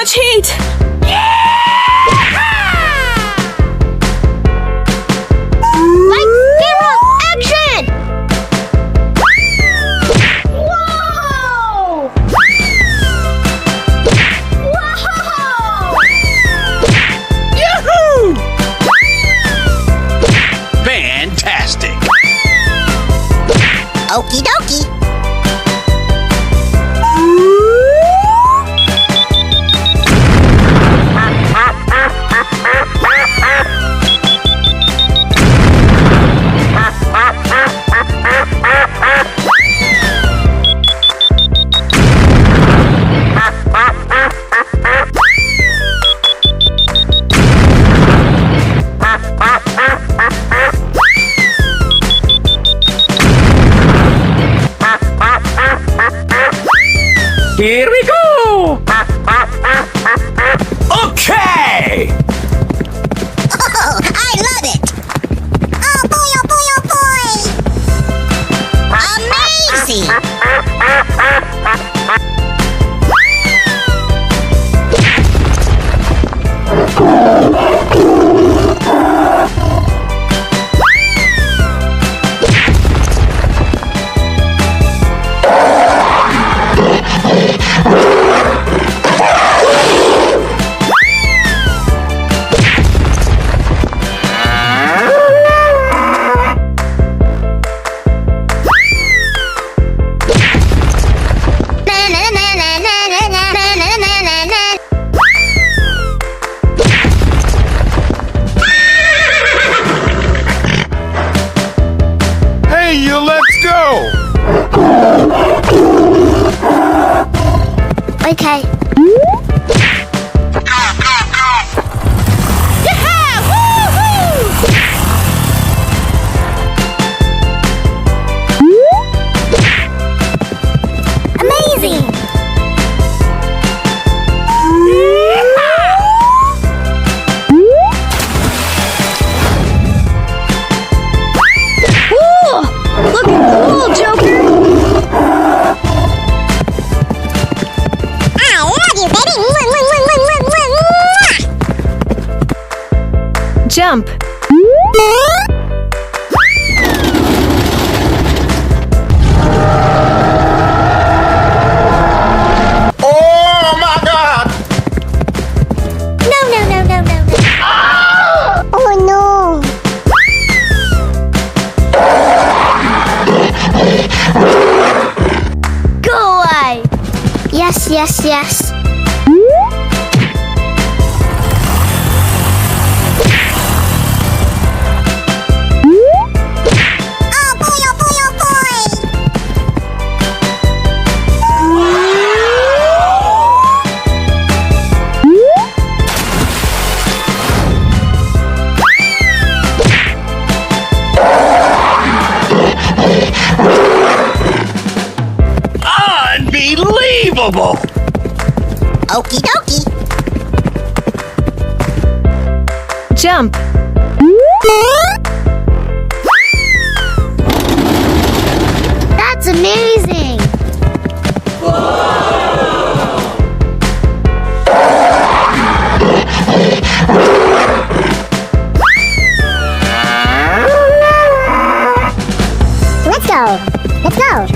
much heat! Lights, camera, action! Whoa! Whoa! Yahoo! Fantastic! Okie dokie. Here we go! Okay! Oh, I love it! Oh boy, oh boy, oh boy! Amazing! Hey, you, let's go! Okay. Amazing! Ooh, looking cool, Joker! I love you, baby! Jump! Oh my God! No, no, no, no, no, no. Oh no! Go away! Yes, yes, yes. Oh boy, oh boy, oh boy! Unbelievable! Okie dokie. Jump! That's amazing. Let's go. Let's go.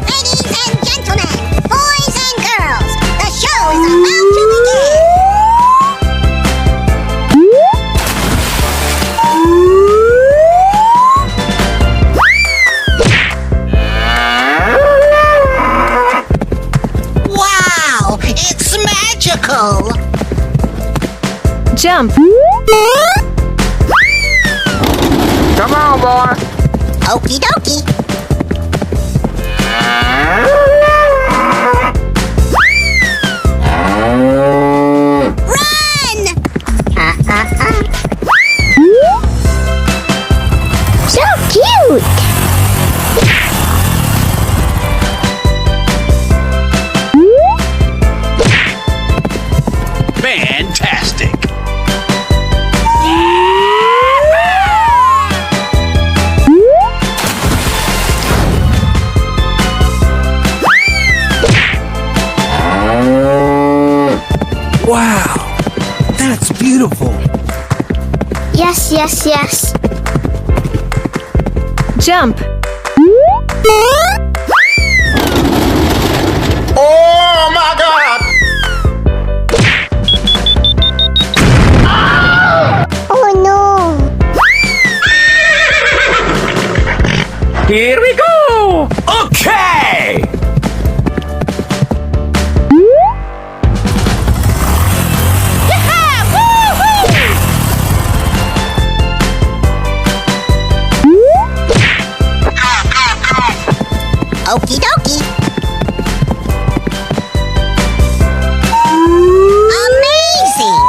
Ladies and gentlemen, boys and girls, the show is about to begin. Wow, it's magical. Jump! Come on, boy! Okie dokie. Run! So cute! Fantastic! Wow, that's beautiful. Yes, yes, yes. Jump. Oh my God! Oh no! Here we go! Okay! Okie dokie. Amazing!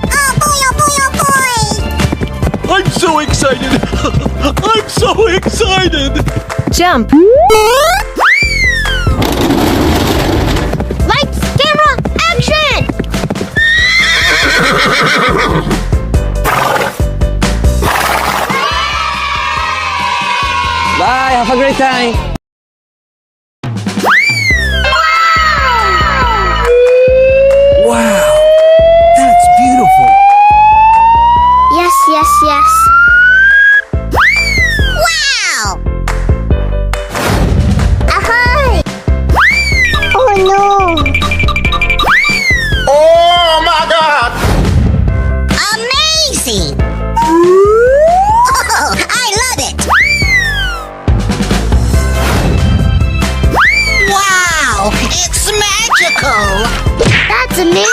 Oh boy, oh boy, oh boy! I'm so excited! I'm so excited! Jump. Lights, camera, action! Bye, have a great time. Wow, that's beautiful. Yes, yes, yes. Wow! Ahoy! Oh no! Oh my God! Amazing! Oh, I love it! Wow! It's magical! That's amazing!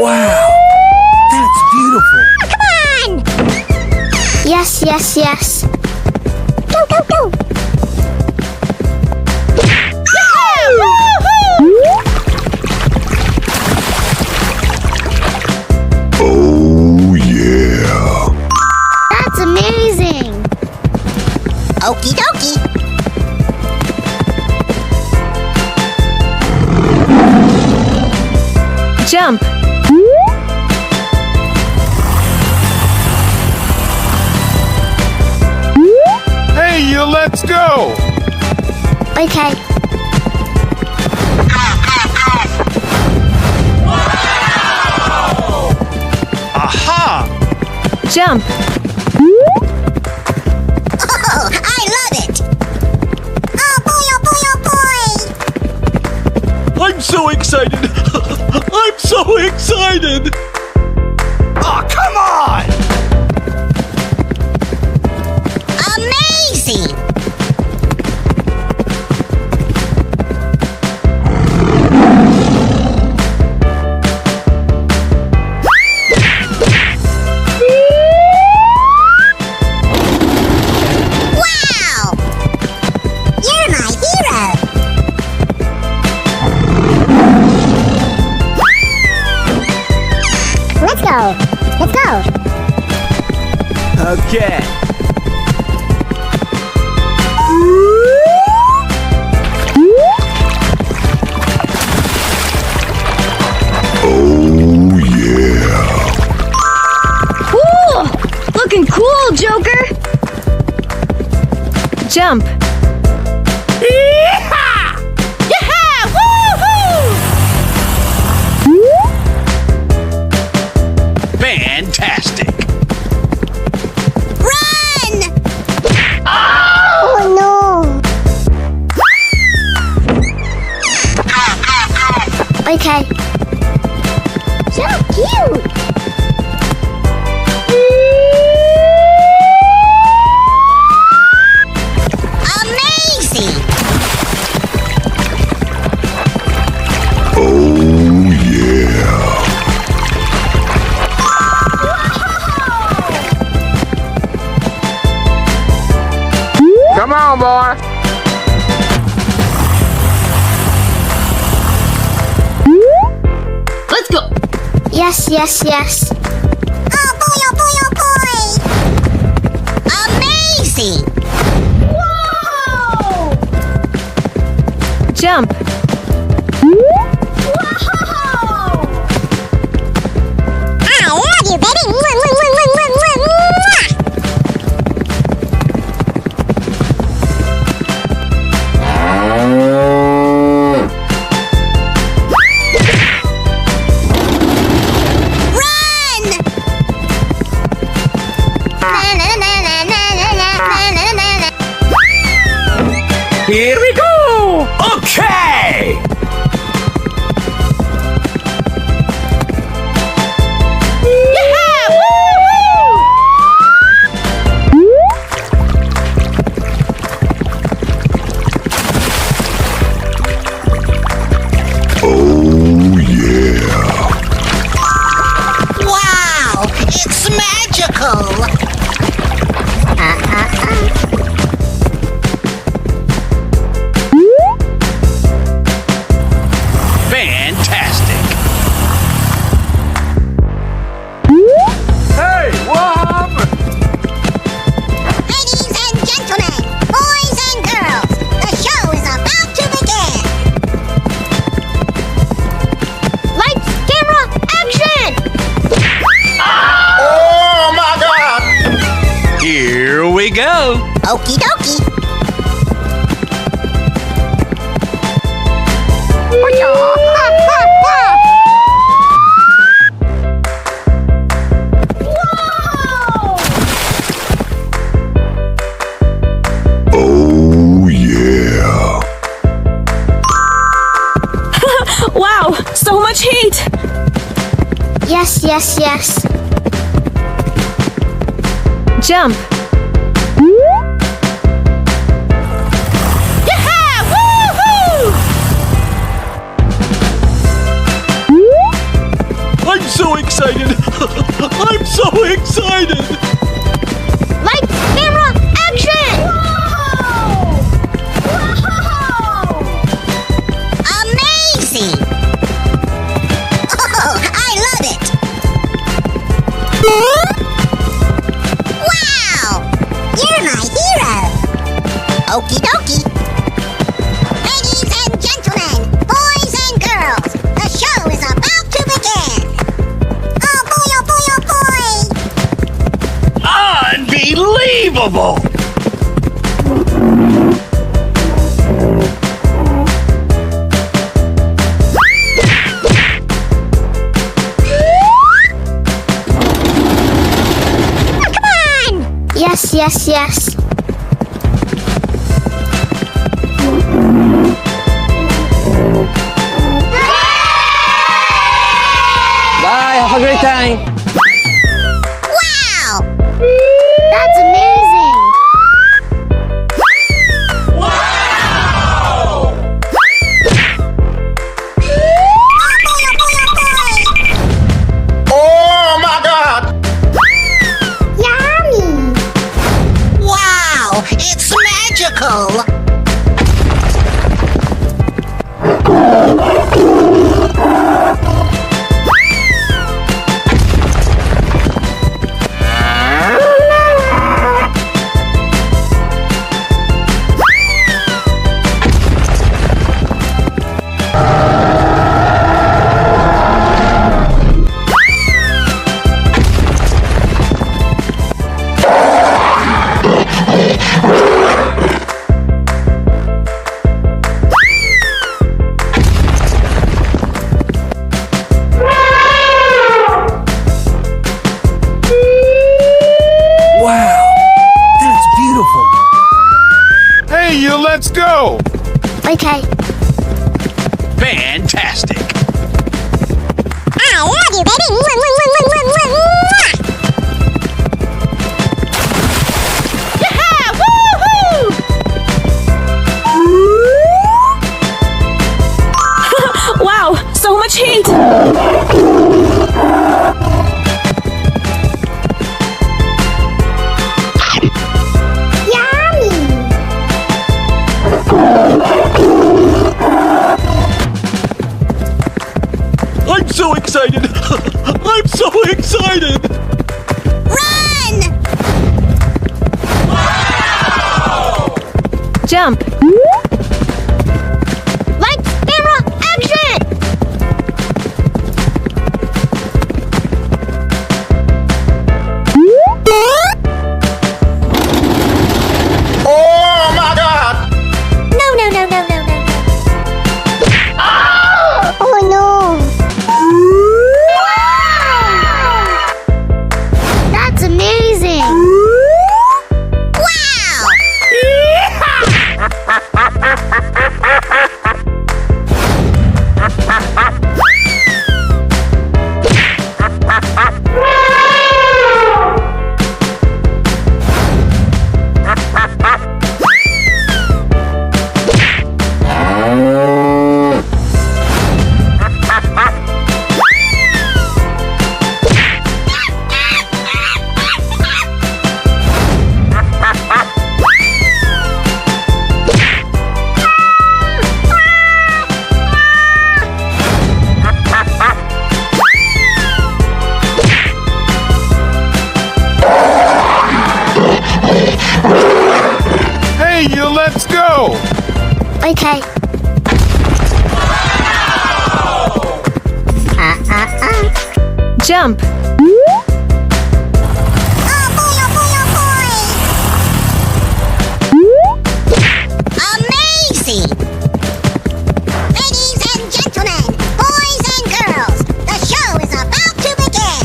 Wow, that's beautiful. Come on! Yes, yes, yes. Go, go, go! Oh yeah! That's amazing! Okie dokie! Jump. Hey, you let's go! Okay. Aha! Jump. Oh, I love it! Oh boy, oh boy, oh boy! I'm so excited! I'm so excited! Oh, come on! Amazing! Wow! You're my hero! Let's go! Let's go! Okay. Oh yeah! Ooh, looking cool, Joker. Jump. Fantastic! Run! Oh no! Okay. So cute! Amazing! Oh yeah! Come on, boy! Yes, yes, yes. Oh boy, oh boy, oh boy! Amazing! Whoa! Jump. Whoa! I love you, baby! Mwah, mwah, mwah, mwah, mwah, mwah, mwah. Run! Na, na, na, na, na, na, na, na, na, na. Here we go! Okay! Oh yeah. Wow! It's magical! Fantastic! Hey, what happened? Ladies and gentlemen, boys and girls, the show is about to begin! Lights, camera, action! Oh my God! Here we go! Okie dokie! Oh yeah. Wow, so much heat. Yes, yes, yes. Jump. I'm so excited! I'm so excited! Lights, camera, action! Amazing! Oh, I love it! Wow! You're my hero! Okie dokie! Ladies and gentlemen, boys and girls, the show is about to begin! Oh boy, oh boy, oh boy! Unbelievable! Yes, yes, yes. Bye, have a great time. Wow! That's amazing! Oh my God! Yummy! Wow! It's magical! Wow! That's beautiful! Hey, you, let's go! Okay. Fantastic! I love you, baby! Mwah, mwah, mwah, mwah, mwah, mwah, mwah. Wow, so much heat. I'm so excited! I'm so excited! Run! Jump. Lights, camera, action! Oh my God! No, no, no, no, no, no, no. Oh no! That's amazing! Wow! Hey, you, let's go! Okay. Jump. Oh boy, oh boy, oh boy! Amazing! Ladies and gentlemen, boys and girls, the show is about to begin!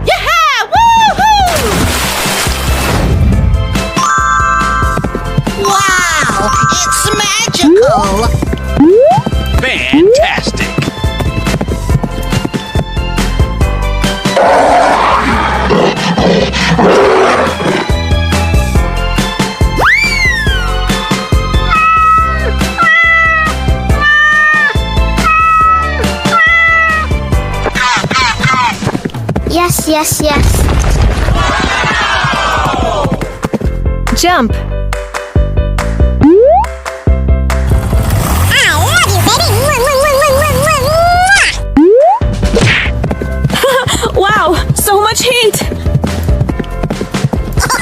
Yeah! Woohoo! Wow! It's magical! Fantastic! Yes, yes, yes. Jump. I love you, baby! Wow! So much heat!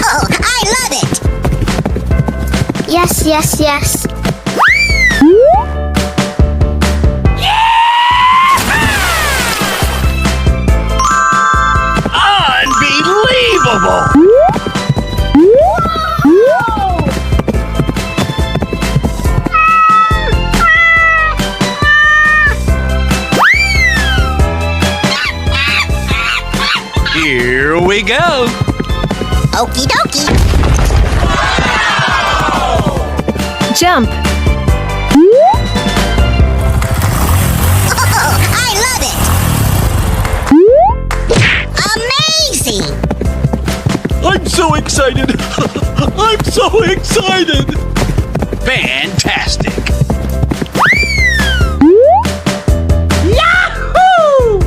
Oh, I love it! Yes, yes, yes. Unbelievable! Here we go! Okie dokie. Jump. Oh, I love it! Amazing! I'm so excited! I'm so excited! Fantastic! Yahoo!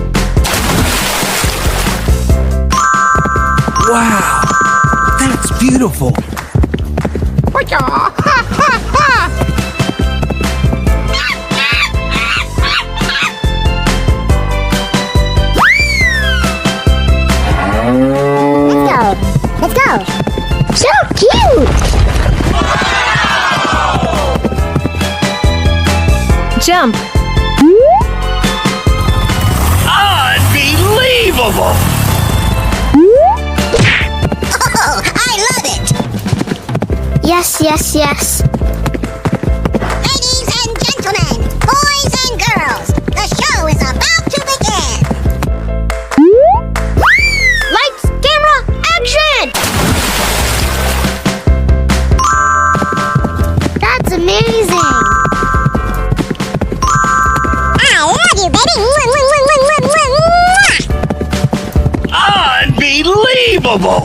Wow, that's beautiful. Let's go! So cute! Jump. Unbelievable! Oh, I love it! Yes, yes, yes. Ladies and gentlemen, boys and girls, the show is about to begin! Lights, camera, action! That's amazing! I love you, baby! Unbelievable!